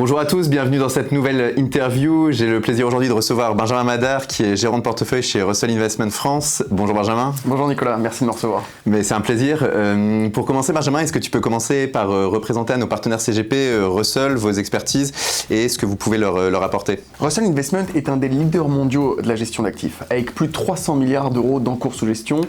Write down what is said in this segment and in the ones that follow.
Bonjour à tous, bienvenue dans cette nouvelle interview. J'ai le plaisir aujourd'hui de recevoir Benjamin Madar qui est gérant de portefeuille chez Russell Investment France. Bonjour Benjamin. Bonjour Nicolas, merci de me recevoir. Mais c'est un plaisir. Pour commencer Benjamin, est-ce que tu peux commencer par représenter à nos partenaires CGP Russell, vos expertises et ce que vous pouvez leur apporter? Russell Investment est un des leaders mondiaux de la gestion d'actifs, avec plus de 300 milliards d'euros d'encours sous gestion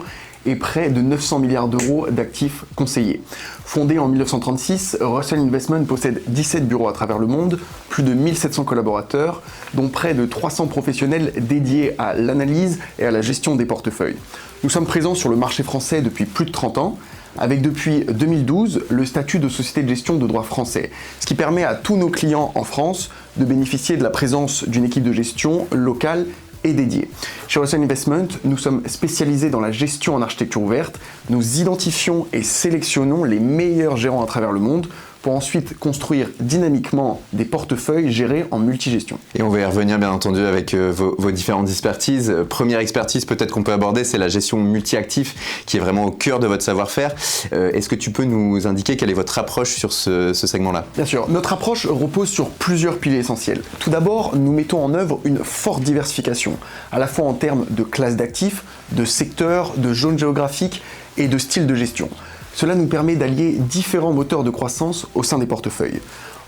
et près de 900 milliards d'euros d'actifs conseillés. Fondé en 1936, Russell Investment possède 17 bureaux à travers le monde, plus de 1700 collaborateurs, dont près de 300 professionnels dédiés à l'analyse et à la gestion des portefeuilles. Nous sommes présents sur le marché français depuis plus de 30 ans, avec depuis 2012 le statut de société de gestion de droit français, ce qui permet à tous nos clients en France de bénéficier de la présence d'une équipe de gestion locale et dédiée. Chez Russell Investment, nous sommes spécialisés dans la gestion en architecture ouverte. Nous identifions et sélectionnons les meilleurs gérants à travers le monde pour ensuite construire dynamiquement des portefeuilles gérés en multigestion. Et on va y revenir bien entendu avec vos différentes expertises. Première expertise peut-être qu'on peut aborder, c'est la gestion multi-actifs qui est vraiment au cœur de votre savoir-faire. Est-ce que tu peux nous indiquer quelle est votre approche sur ce segment-là? Bien sûr, notre approche repose sur plusieurs piliers essentiels. Tout d'abord, nous mettons en œuvre une forte diversification, à la fois en termes de classes d'actifs, de secteurs, de zones géographiques et de styles de gestion. Cela nous permet d'allier différents moteurs de croissance au sein des portefeuilles.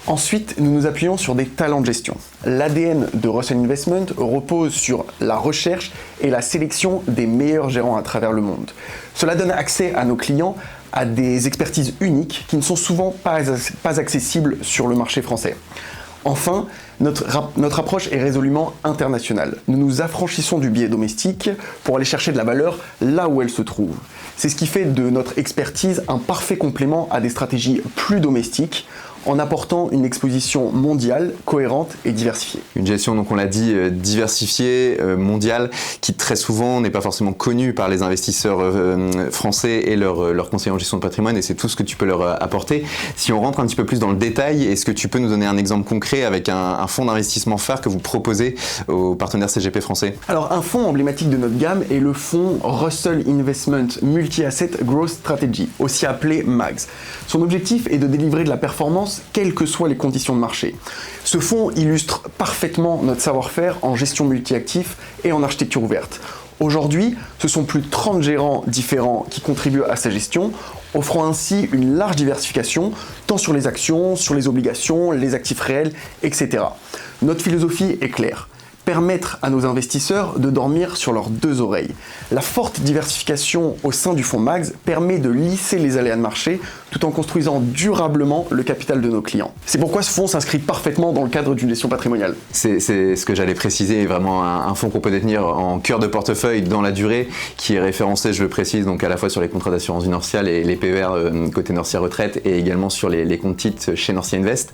Ensuite, nous nous appuyons sur des talents de gestion. L'ADN de Russell Investment repose sur la recherche et la sélection des meilleurs gérants à travers le monde. Cela donne accès à nos clients à des expertises uniques qui ne sont souvent pas accessibles sur le marché français. Enfin, notre approche est résolument internationale. Nous nous affranchissons du biais domestique pour aller chercher de la valeur là où elle se trouve. C'est ce qui fait de notre expertise un parfait complément à des stratégies plus domestiques, en apportant une exposition mondiale, cohérente et diversifiée. Une gestion, donc on l'a dit, diversifiée, mondiale, qui très souvent n'est pas forcément connue par les investisseurs français et leurs conseillers en gestion de patrimoine, et c'est tout ce que tu peux leur apporter. Si on rentre un petit peu plus dans le détail, est-ce que tu peux nous donner un exemple concret avec un fonds d'investissement phare que vous proposez aux partenaires CGP français? Alors un fonds emblématique de notre gamme est le fonds Russell Investment Multi-Asset Growth Strategy, aussi appelé MAGS. Son objectif est de délivrer de la performance quelles que soient les conditions de marché. Ce fonds illustre parfaitement notre savoir-faire en gestion multi-actifs et en architecture ouverte. Aujourd'hui, ce sont plus de 30 gérants différents qui contribuent à sa gestion, offrant ainsi une large diversification, tant sur les actions, sur les obligations, les actifs réels, etc. Notre philosophie est claire. Permettre à nos investisseurs de dormir sur leurs deux oreilles. La forte diversification au sein du fonds MAGS permet de lisser les aléas de marché tout en construisant durablement le capital de nos clients. C'est pourquoi ce fonds s'inscrit parfaitement dans le cadre d'une gestion patrimoniale. C'est ce que j'allais préciser, vraiment un fonds qu'on peut détenir en cœur de portefeuille dans la durée, qui est référencé, je le précise, donc à la fois sur les contrats d'assurance vie Norcia et les PER côté Norcia Retraite et également sur les comptes titres chez Norcia Invest.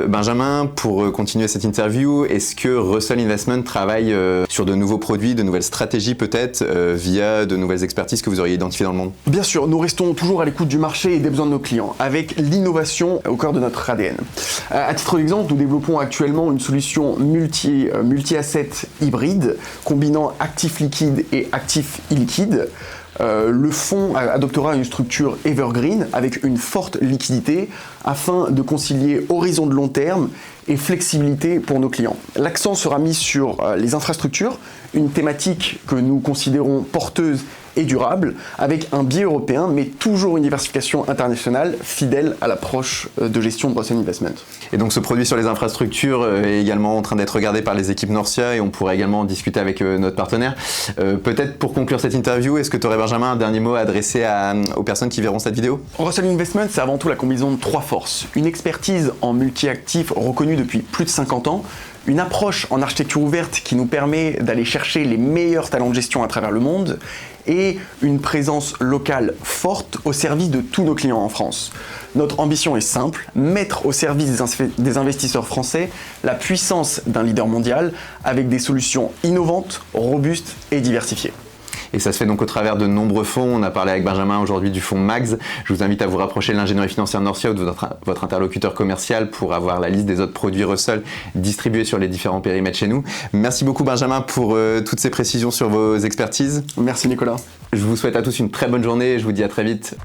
Benjamin, pour continuer cette interview, est-ce que Russell Investment travaille sur de nouveaux produits, de nouvelles stratégies peut-être, via de nouvelles expertises que vous auriez identifiées dans le monde? Bien sûr, nous restons toujours à l'écoute du marché et des besoins de nos clients, avec l'innovation au cœur de notre ADN. À titre d'exemple, nous développons actuellement une solution multi-asset hybride, combinant actifs liquides et actifs illiquides. Le fonds adoptera une structure evergreen avec une forte liquidité afin de concilier horizon de long terme et flexibilité pour nos clients. L'accent sera mis sur les infrastructures, une thématique que nous considérons porteuse et durable, avec un biais européen, mais toujours une diversification internationale fidèle à l'approche de gestion de Russell Investment. Et donc ce produit sur les infrastructures est également en train d'être regardé par les équipes Norcia et on pourrait également en discuter avec notre partenaire. Peut-être pour conclure cette interview, est-ce que tu aurais, Benjamin, un dernier mot à adresser aux personnes qui verront cette vidéo? Russell Investment, c'est avant tout la combinaison de trois forces. Une expertise en multi-actifs reconnue depuis plus de 50 ans, une approche en architecture ouverte qui nous permet d'aller chercher les meilleurs talents de gestion à travers le monde et une présence locale forte au service de tous nos clients en France. Notre ambition est simple, mettre au service des investisseurs français la puissance d'un leader mondial avec des solutions innovantes, robustes et diversifiées. Et ça se fait donc au travers de nombreux fonds. On a parlé avec Benjamin aujourd'hui du fonds MAGS. Je vous invite à vous rapprocher de l'ingénierie financière Norcia ou de votre interlocuteur commercial pour avoir la liste des autres produits Russell distribués sur les différents périmètres chez nous. Merci beaucoup Benjamin pour toutes ces précisions sur vos expertises. Merci Nicolas. Je vous souhaite à tous une très bonne journée et je vous dis à très vite.